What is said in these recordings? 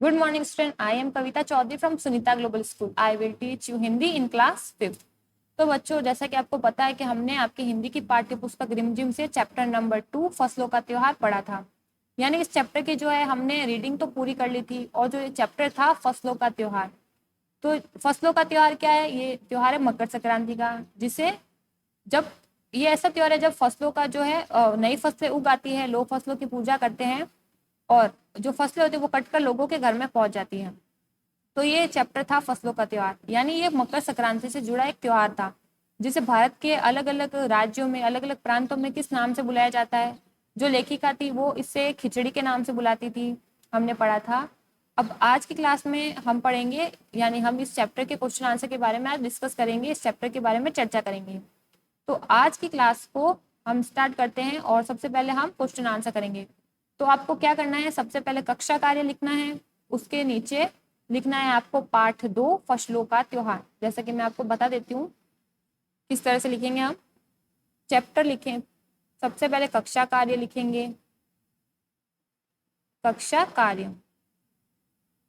Good morning, student. I am Kavita Chaudhary from Sunita Global School. I will teach you Hindi in class 5th. तो बच्चों, जैसा कि आपको पता है कि हमने आपकी हिंदी की पाठ्य पुस्तक रिमझिम से चैप्टर नंबर 2 फसलों का त्योहार पढ़ा था। यानी इस चैप्टर की जो है हमने रीडिंग तो पूरी कर ली थी, और जो ये चैप्टर था फसलों का त्योहार, तो फसलों का त्योहार क्या है? ये त्योहार है मकर संक्रांति का, जिसे जब ये ऐसा त्योहार है जब फसलों का जो है नई फसलें उग आती है, लोग फसलों की पूजा करते हैं और जो फसलें होती है वो कटकर लोगों के घर में पहुंच जाती हैं। तो ये चैप्टर था फसलों का त्योहार, यानी ये मकर संक्रांति से जुड़ा एक त्योहार था, जिसे भारत के अलग अलग राज्यों में, अलग अलग प्रांतों में किस नाम से बुलाया जाता है। जो लेखिका थी वो इसे खिचड़ी के नाम से बुलाती थी, हमने पढ़ा था। अब आज की क्लास में हम पढ़ेंगे, यानी हम इस चैप्टर के क्वेश्चन आंसर के बारे में आज डिस्कस करेंगे, इस चैप्टर के बारे में चर्चा करेंगे। तो आज की क्लास को हम स्टार्ट करते हैं और सबसे पहले हम क्वेश्चन आंसर करेंगे। तो आपको क्या करना है, सबसे पहले कक्षा कार्य लिखना है, उसके नीचे लिखना है आपको पाठ 2 फसलों का त्योहार। जैसा कि मैं आपको बता देती हूँ किस तरह से लिखेंगे हम। चैप्टर लिखें, सबसे पहले कक्षा कार्य लिखेंगे, कक्षा कार्य,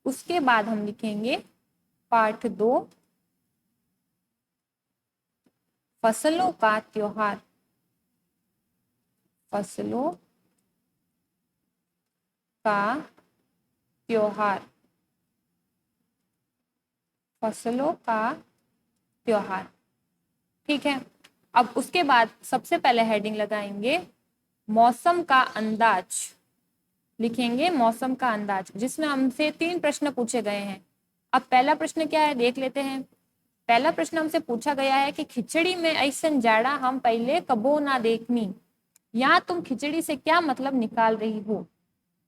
उसके बाद हम लिखेंगे पाठ 2 फसलों का त्योहार, फसलों का त्योहार, फसलों का त्योहार। ठीक है। अब उसके बाद सबसे पहले हेडिंग लगाएंगे मौसम का अंदाज, लिखेंगे मौसम का अंदाज, जिसमें हमसे 3 प्रश्न पूछे गए हैं। अब पहला प्रश्न क्या है देख लेते हैं। पहला प्रश्न हमसे पूछा गया है कि खिचड़ी में ऐसन जाड़ा हम पहले कबो ना देखनी, यहाँ तुम खिचड़ी से क्या मतलब निकाल रही हो।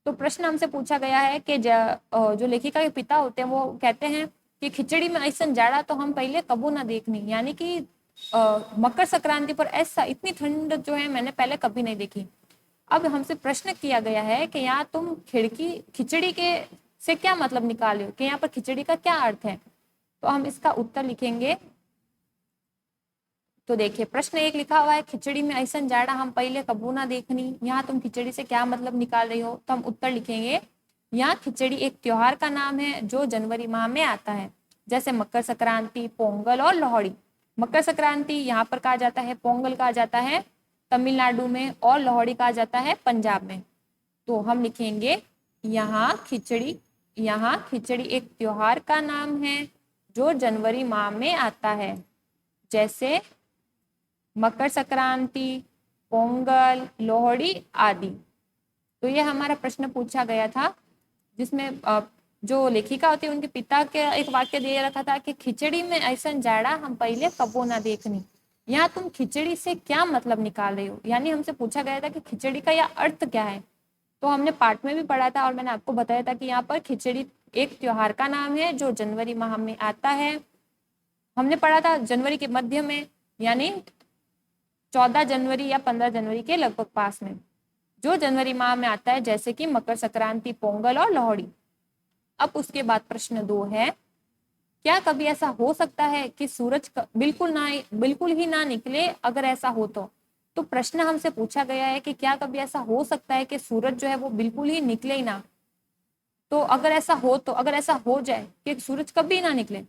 तो प्रश्न हमसे पूछा गया है कि जो लेखिका के पिता होते हैं वो कहते हैं कि खिचड़ी में ऐसा जाड़ा तो हम पहले कबू ना देखनी, यानी कि मकर संक्रांति पर ऐसा इतनी ठंड जो है मैंने पहले कभी नहीं देखी। अब हमसे प्रश्न किया गया है कि यहाँ तुम खिचड़ी के से क्या मतलब निकाले हो, कि यहाँ पर खिचड़ी का क्या अर्थ है। तो हम इसका उत्तर लिखेंगे। तो देखिए प्रश्न 1 लिखा हुआ है खिचड़ी में ऐसा जाड़ा हम पहले कबू ना देखनी, यहाँ तुम खिचड़ी से क्या मतलब निकाल रही हो। तो हम उत्तर लिखेंगे यहाँ खिचड़ी एक त्योहार का नाम है जो जनवरी माह में आता है, जैसे मकर संक्रांति, पोंगल और लोहड़ी। मकर संक्रांति यहाँ पर कहा जाता है, पोंगल कहा जाता है तमिलनाडु में, और लोहड़ी कहा जाता है पंजाब में। तो हम लिखेंगे यहाँ खिचड़ी एक त्योहार का नाम है जो जनवरी माह में आता है, जैसे मकर संक्रांति, पोंगल, लोहड़ी आदि। तो ये हमारा प्रश्न पूछा गया था, जिसमें जो लेखिका होती है उनके पिता के एक वाक्य दे रखा था कि खिचड़ी में ऐसा जाड़ा हम पहले कबो ना देखनी, यहाँ तुम खिचड़ी से क्या मतलब निकाल रही हो। यानी हमसे पूछा गया था कि खिचड़ी का यह अर्थ क्या है। तो हमने पाठ में भी पढ़ा था और मैंने आपको बताया था कि यहाँ पर खिचड़ी एक त्योहार का नाम है जो जनवरी माह में आता है। हमने पढ़ा था जनवरी के मध्य में, यानी 14 जनवरी या 15 जनवरी के लगभग पास में, जो जनवरी माह में आता है, जैसे कि मकर संक्रांति, पोंगल और लोहड़ी। अब उसके बाद प्रश्न 2 है, क्या कभी ऐसा हो सकता है कि सूरज बिल्कुल ही ना निकले, अगर ऐसा हो तो प्रश्न हमसे पूछा गया है कि क्या कभी ऐसा हो सकता है कि सूरज जो है वो बिल्कुल ही निकले ही ना। तो अगर ऐसा हो जाए कि सूरज कभी ना निकले,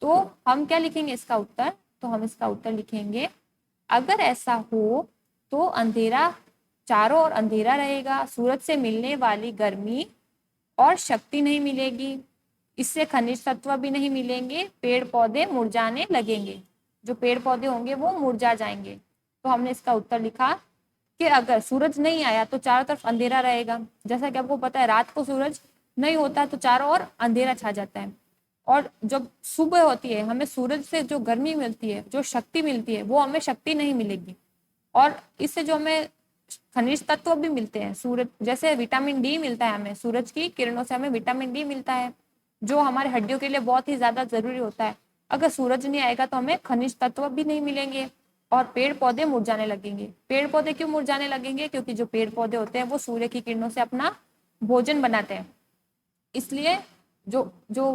तो हम क्या लिखेंगे इसका उत्तर। तो हम इसका उत्तर लिखेंगे अगर ऐसा हो तो अंधेरा, चारों ओर अंधेरा रहेगा, सूरज से मिलने वाली गर्मी और शक्ति नहीं मिलेगी, इससे खनिज तत्व भी नहीं मिलेंगे, पेड़ पौधे मुरझाने लगेंगे, जो पेड़ पौधे होंगे वो मुरझा जाएंगे। तो हमने इसका उत्तर लिखा कि अगर सूरज नहीं आया तो चारों तरफ अंधेरा रहेगा। जैसा कि आपको पता है रात को सूरज नहीं होता तो चारों ओर अंधेरा छा जाता है, और जब सुबह होती है हमें सूरज से जो गर्मी मिलती है, जो शक्ति मिलती है, वो हमें शक्ति नहीं मिलेगी। और इससे जो हमें खनिज तत्व भी मिलते हैं, सूरज जैसे विटामिन डी मिलता है, हमें सूरज की किरणों से हमें विटामिन डी मिलता है, जो हमारे हड्डियों के लिए बहुत ही ज्यादा जरूरी होता है। अगर सूरज नहीं आएगा तो हमें खनिज तत्व भी नहीं मिलेंगे और पेड़ पौधे मुरझाने लगेंगे। पेड़ पौधे क्यों मुरझाने लगेंगे? क्योंकि जो पेड़ पौधे होते हैं वो सूर्य की किरणों से अपना भोजन बनाते हैं, इसलिए जो जो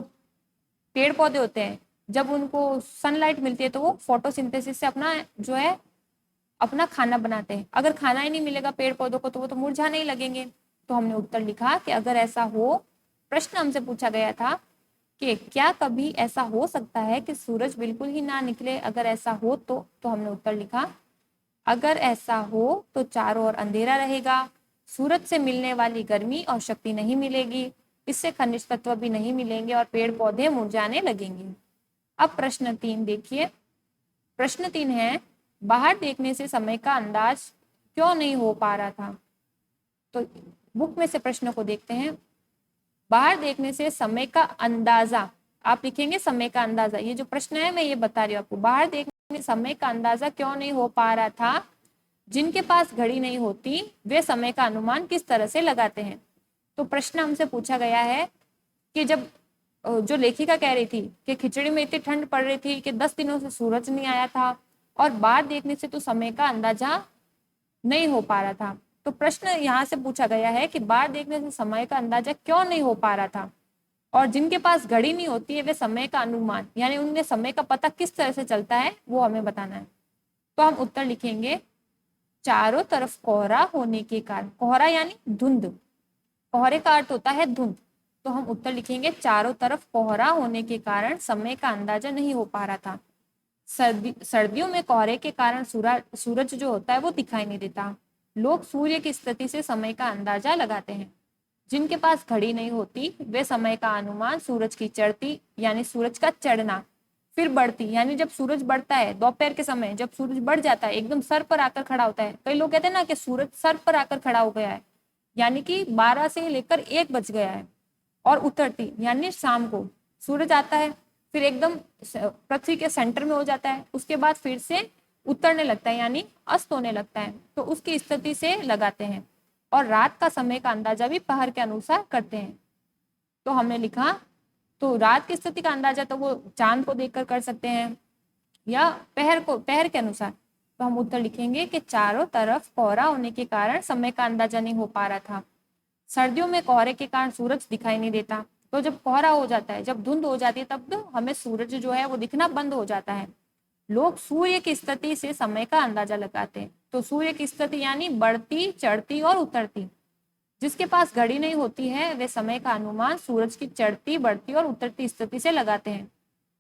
पेड़ पौधे होते हैं जब उनको सनलाइट मिलती है तो वो फोटोसिंथेसिस से अपना जो है अपना खाना बनाते हैं। अगर खाना ही नहीं मिलेगा पेड़ पौधों को तो वो तो मुरझाने ही लगेंगे। तो हमने उत्तर लिखा कि अगर ऐसा हो, प्रश्न हमसे पूछा गया था कि क्या कभी ऐसा हो सकता है कि सूरज बिल्कुल ही ना निकले? अगर ऐसा हो तो हमने उत्तर लिखा, अगर ऐसा हो तो चारों ओर अंधेरा रहेगा, सूरज से मिलने वाली गर्मी और शक्ति नहीं मिलेगी, इससे खनिज तत्व भी नहीं मिलेंगे और पेड़ पौधे मुरझाने लगेंगे। अब प्रश्न 3 देखिए। प्रश्न 3 है, बाहर देखने से समय का अंदाज क्यों नहीं हो पा रहा था? तो बुक में से प्रश्न को देखते हैं। बाहर देखने से समय का अंदाजा, आप लिखेंगे समय का अंदाजा। ये जो प्रश्न है मैं ये बता रही हूँ आपको, बाहर देखने से समय का अंदाजा क्यों नहीं हो पा रहा था? जिनके पास घड़ी नहीं होती वे समय का अनुमान किस तरह से लगाते हैं? तो प्रश्न हमसे पूछा गया है कि जब जो लेखिका कह रही थी कि खिचड़ी में इतनी ठंड पड़ रही थी कि 10 दिनों से सूरज नहीं आया था और बाहर देखने से तो समय का अंदाजा नहीं हो पा रहा था। तो प्रश्न यहाँ से पूछा गया है कि बाहर देखने से समय का अंदाजा क्यों नहीं हो पा रहा था, और जिनके पास घड़ी नहीं होती है वे समय का अनुमान, यानी उन्हें समय का पता किस तरह से चलता है वो हमें बताना है। तो हम उत्तर लिखेंगे, चारों तरफ कोहरा होने के कारण। कोहरा यानी धुंध, कोहरे का अर्थ होता है धुंध। तो हम उत्तर लिखेंगे, चारों तरफ कोहरा होने के कारण समय का अंदाजा नहीं हो पा रहा था। सर्दियों में कोहरे के कारण सूरज जो होता है वो दिखाई नहीं देता। लोग सूर्य की स्थिति से समय का अंदाजा लगाते हैं। जिनके पास घड़ी नहीं होती वे समय का अनुमान सूरज की चढ़ती यानी सूरज का चढ़ना, फिर बढ़ती यानी जब सूरज बढ़ता है दोपहर के समय, जब सूरज बढ़ जाता है एकदम सर पर आकर खड़ा होता है, कई लोग कहते हैं ना कि सूरज सर पर आकर खड़ा हो गया है, यानी कि 12 से लेकर 1 बज गया है, और उतरती यानी शाम को सूरज आता है फिर एकदम पृथ्वी के सेंटर में हो जाता है, उसके बाद फिर से उतरने लगता है यानी अस्त होने लगता है, तो उसकी स्थिति से लगाते हैं। और रात का समय का अंदाजा भी पहर के अनुसार करते हैं। तो हमने लिखा, तो रात की स्थिति का अंदाजा तो वो चांद को देखकर कर सकते हैं या पहर के अनुसार। तो हम उत्तर लिखेंगे कि चारों तरफ कोहरा होने के कारण समय का अंदाजा नहीं हो पा रहा था। सर्दियों में कोहरे के कारण सूरज दिखाई नहीं देता, तो जब कोहरा हो जाता है, जब धुंध हो जाती है, तब तो हमें सूरज जो है वो दिखना बंद हो जाता है। लोग सूर्य की स्थिति से समय का अंदाजा लगाते हैं। तो सूर्य की स्थिति यानी बढ़ती, चढ़ती और उतरती। जिसके पास घड़ी नहीं होती है वे समय का अनुमान सूरज की चढ़ती, बढ़ती और उतरती स्थिति से लगाते हैं।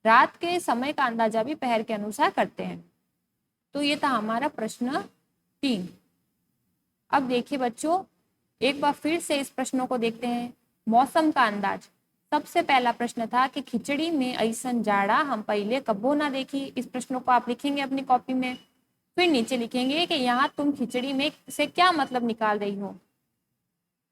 रात के समय का अंदाजा भी पहर के अनुसार करते हैं। तो ये था हमारा प्रश्न 3। अब देखिए बच्चों, एक बार फिर से इस प्रश्नों को देखते हैं। मौसम का अंदाज। सबसे पहला प्रश्न था कि खिचड़ी में ऐसन जाड़ा हम पहले कबो ना देखी। इस प्रश्नों को आप लिखेंगे अपनी कॉपी में। फिर नीचे लिखेंगे कि यहाँ तुम खिचड़ी में से क्या मतलब निकाल रही हो।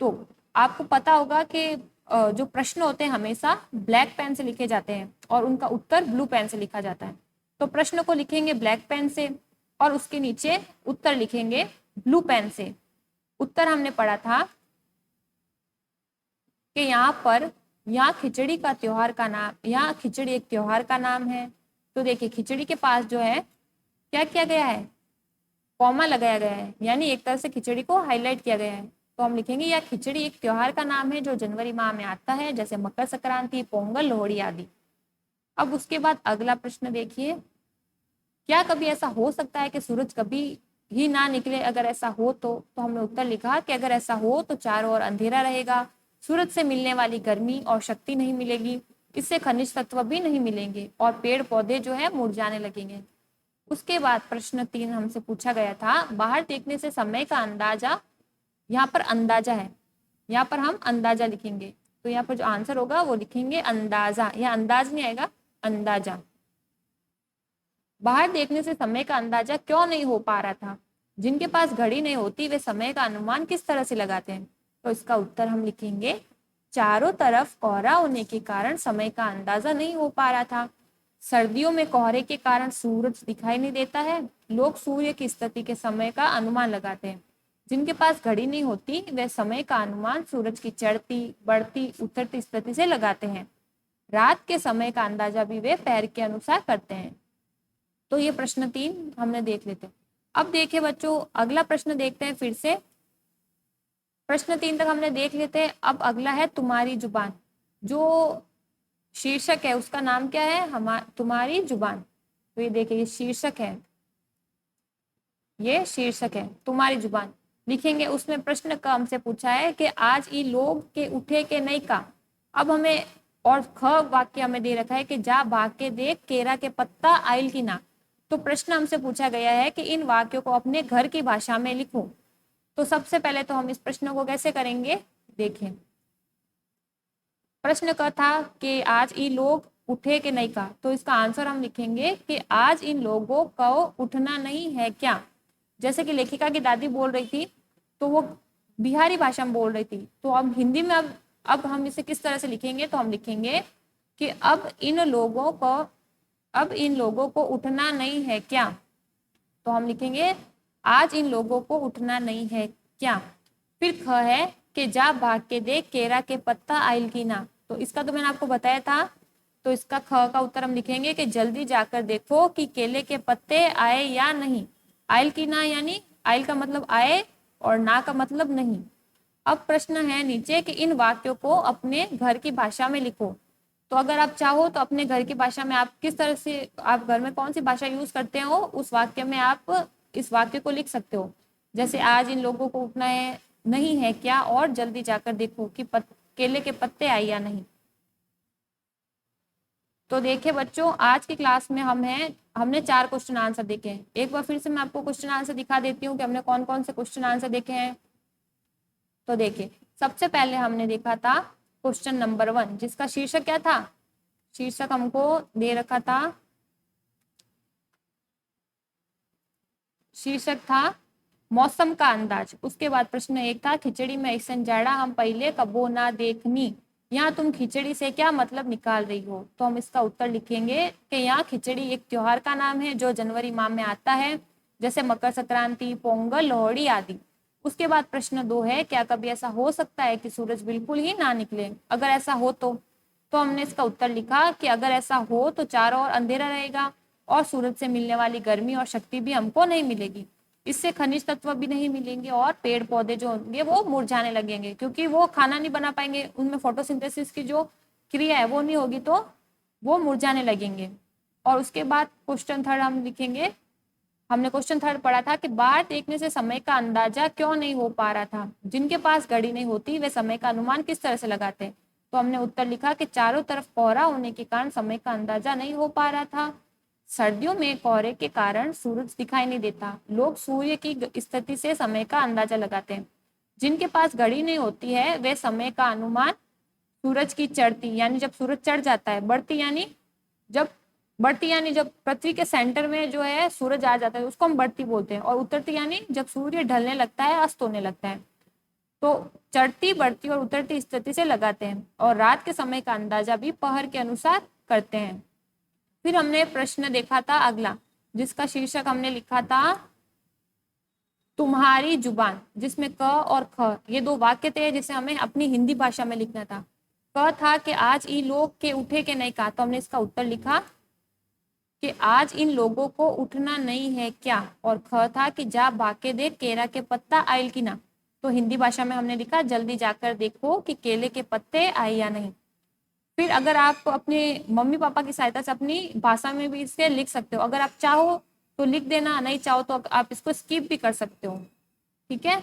तो आपको पता होगा कि जो प्रश्न होते हैं हमेशा ब्लैक पेन से लिखे जाते हैं और उनका उत्तर ब्लू पेन से लिखा जाता है। तो प्रश्न को लिखेंगे ब्लैक पेन से और उसके नीचे उत्तर लिखेंगे ब्लू पेन से। उत्तर हमने पढ़ा था कि यहाँ खिचड़ी का त्योहार का नाम, यहाँ खिचड़ी एक त्योहार का नाम है। तो देखिए खिचड़ी के पास जो है क्या किया गया है, कॉमा लगाया गया है, यानी एक तरह से खिचड़ी को हाईलाइट किया गया है। तो हम लिखेंगे यह खिचड़ी एक त्योहार का नाम है जो जनवरी माह में आता है, जैसे मकर संक्रांति, पोंगल, लोहड़ी आदि। अब उसके बाद अगला प्रश्न देखिए, क्या कभी ऐसा हो सकता है कि सूरज कभी ही ना निकले? अगर ऐसा हो तो हमने उत्तर लिखा कि अगर ऐसा हो तो चारों ओर अंधेरा रहेगा, सूरज से मिलने वाली गर्मी और शक्ति नहीं मिलेगी, इससे खनिज तत्व भी नहीं मिलेंगे और पेड़ पौधे जो है मुरझाने लगेंगे। उसके बाद प्रश्न 3 हमसे पूछा गया था, बाहर देखने से समय का अंदाजा, यहाँ पर अंदाजा है, यहाँ पर हम अंदाजा लिखेंगे। तो यहाँ पर जो आंसर होगा वो लिखेंगे अंदाजा, यह अंदाज नहीं आएगा, अंदाजा। बाहर देखने से समय का अंदाजा क्यों नहीं हो पा रहा था? जिनके पास घड़ी नहीं होती वे समय का अनुमान किस तरह से लगाते हैं? तो इसका उत्तर हम लिखेंगे, चारों तरफ कोहरा होने के कारण समय का अंदाजा नहीं हो पा रहा था। सर्दियों में कोहरे के कारण सूरज दिखाई नहीं देता है, लोग सूर्य की स्थिति के समय का अनुमान लगाते हैं। जिनके पास घड़ी नहीं होती वे समय का अनुमान सूरज की चढ़ती, बढ़ती, उतरती स्थिति से लगाते हैं। रात के समय का अंदाजा भी वे पैर के अनुसार करते हैं। तो ये प्रश्न 3 हमने देख लेते हैं। अब देखिए बच्चों, अगला प्रश्न देखते हैं फिर से। प्रश्न 3 तक हमने देख लेते हैं। अब अगला है तुम्हारी जुबान। जो शीर्षक है उसका नाम क्या है? तुम्हारी जुबान। तो ये देखिए ये शीर्षक है, ये शीर्षक है तुम्हारी जुबान। लिखेंगे उसमें प्रश्न का हमसे पूछा है कि आज ई लोग के उठे के नहीं का। अब हमें और ख वाक्य हमें दे रखा है कि जा भाग के देख केरा के पत्ता आइल की ना। तो प्रश्न हमसे पूछा गया है कि इन वाक्यों को अपने घर की भाषा में लिखो। तो सबसे पहले तो हम इस प्रश्न को कैसे करेंगे, देखें। प्रश्न का था कि आज ये लोग उठे कि नहीं का, तो इसका आंसर हम लिखेंगे कि आज इन लोगों को उठना नहीं है क्या। जैसे कि लेखिका की दादी बोल रही थी तो वो बिहारी भाषा में बोल रही थी, तो अब हिंदी में अब हम इसे किस तरह से लिखेंगे, तो हम लिखेंगे कि अब इन लोगों को उठना नहीं है क्या। तो हम लिखेंगे आज इन लोगों को उठना नहीं है क्या। फिर ख है कि जा भाग के देख केरा के पत्ता आइल की ना। तो इसका तो मैंने आपको बताया था, तो इसका ख का उत्तर हम लिखेंगे कि जल्दी जाकर देखो कि केले के पत्ते आए या नहीं। आइल की ना यानी आइल का मतलब आए और ना का मतलब नहीं। अब प्रश्न है नीचे कि इन वाक्यों को अपने घर की भाषा में लिखो। तो अगर आप चाहो तो अपने घर की भाषा में आप किस तरह से, आप घर में कौन सी भाषा यूज करते हो, उस वाक्य में आप इस वाक्य को लिख सकते हो। जैसे आज इन लोगों को उठना है नहीं है क्या, और जल्दी जाकर देखो कि केले के पत्ते आए या नहीं। तो देखिए बच्चों, आज की क्लास में हमने 4 क्वेश्चन आंसर देखे हैं। एक बार फिर से मैं आपको क्वेश्चन आंसर दिखा देती हूँ कि हमने कौन कौन से क्वेश्चन आंसर देखे हैं। तो देखिए, सबसे पहले हमने देखा था क्वेश्चन नंबर 1, जिसका शीर्षक क्या था, शीर्षक हमको दे रखा था, शीर्षक था मौसम का अंदाज। उसके बाद प्रश्न 1 था खिचड़ी में ऐसन जाड़ा हम पहले कबो ना देखनी, यहाँ तुम खिचड़ी से क्या मतलब निकाल रही हो। तो हम इसका उत्तर लिखेंगे कि यहाँ खिचड़ी एक त्योहार का नाम है जो जनवरी माह में आता है, जैसे मकर संक्रांति, पोंगल, लोहड़ी आदि। उसके बाद प्रश्न 2 है क्या कभी ऐसा हो सकता है कि सूरज बिल्कुल ही ना निकले, अगर ऐसा हो तो हमने इसका उत्तर लिखा कि अगर ऐसा हो तो चारों ओर अंधेरा रहेगा और सूरज से मिलने वाली गर्मी और शक्ति भी हमको नहीं मिलेगी। इससे खनिज तत्व भी नहीं मिलेंगे और पेड़ पौधे जो होंगे वो मुरझाने लगेंगे, क्योंकि वो खाना नहीं बना पाएंगे, उनमें फोटोसिंथेसिस की जो क्रिया है वो नहीं होगी, तो वो मुरझाने लगेंगे। और उसके बाद क्वेश्चन 3 हम लिखेंगे, हमने क्वेश्चन 3 पढ़ा था कि बाहर देखने से समय का अंदाजा क्यों नहीं हो पा रहा था, जिनके पास घड़ी नहीं होती वे समय का अनुमान किस तरह से लगाते हैं। तो हमने उत्तर लिखा कि चारों तरफ कोहरा होने के कारण समय का अंदाजा नहीं हो पा रहा था। सर्दियों में कोहरे के कारण सूरज दिखाई नहीं देता, लोग सूर्य की स्थिति से समय का अंदाजा लगाते हैं। जिनके पास घड़ी नहीं होती है वे समय का अनुमान सूरज की चढ़ती यानी जब सूरज चढ़ जाता है, बढ़ती यानी जब पृथ्वी के सेंटर में जो है सूरज आ जाता है उसको हम बढ़ती बोलते हैं, और उतरती यानी जब सूर्य ढलने लगता है, अस्त होने लगता है। तो चढ़ती, बढ़ती और उतरती स्थिति से लगाते हैं, और रात के समय का अंदाजा भी पहर के अनुसार करते हैं। फिर हमने प्रश्न देखा था अगला, जिसका शीर्षक हमने लिखा था तुम्हारी जुबान, जिसमें क और ख ये 2 वाक्य थे जिसे हमें अपनी हिंदी भाषा में लिखना था। क था कि आज ई लोग के उठे के नहीं कहा, तो हमने इसका उत्तर लिखा कि आज इन लोगों को उठना नहीं है क्या। और ख था कि जा बाके देख केरा के पत्ता आयल की ना, तो हिंदी भाषा में हमने लिखा जल्दी जाकर देखो कि केले के पत्ते आए या नहीं। फिर अगर आप अपने मम्मी पापा की सहायता से अपनी भाषा में भी इसे लिख सकते हो, अगर आप चाहो तो लिख देना, नहीं चाहो तो आप इसको स्किप भी कर सकते हो। ठीक है,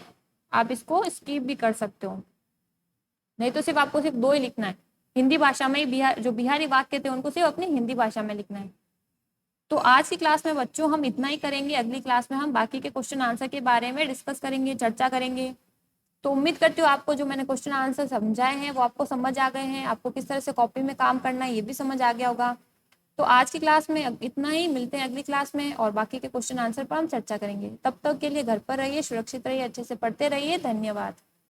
आप इसको स्किप भी कर सकते हो, नहीं तो सिर्फ आपको सिर्फ 2 ही लिखना है। हिंदी भाषा में ही जो बिहारी वाक्य थे उनको सिर्फ अपनी हिंदी भाषा में लिखना है। तो आज की क्लास में बच्चों हम इतना ही करेंगे, अगली क्लास में हम बाकी के क्वेश्चन आंसर के बारे में डिस्कस करेंगे, चर्चा करेंगे। तो उम्मीद करती हूँ आपको जो मैंने क्वेश्चन आंसर समझाए हैं वो आपको समझ आ गए हैं, आपको किस तरह से कॉपी में काम करना है ये भी समझ आ गया होगा। तो आज की क्लास में इतना ही, मिलते हैं अगली क्लास में और बाकी के क्वेश्चन आंसर पर हम चर्चा करेंगे। तब तक के लिए घर पर रहिए, सुरक्षित रहिए, अच्छे से पढ़ते रहिए। धन्यवाद।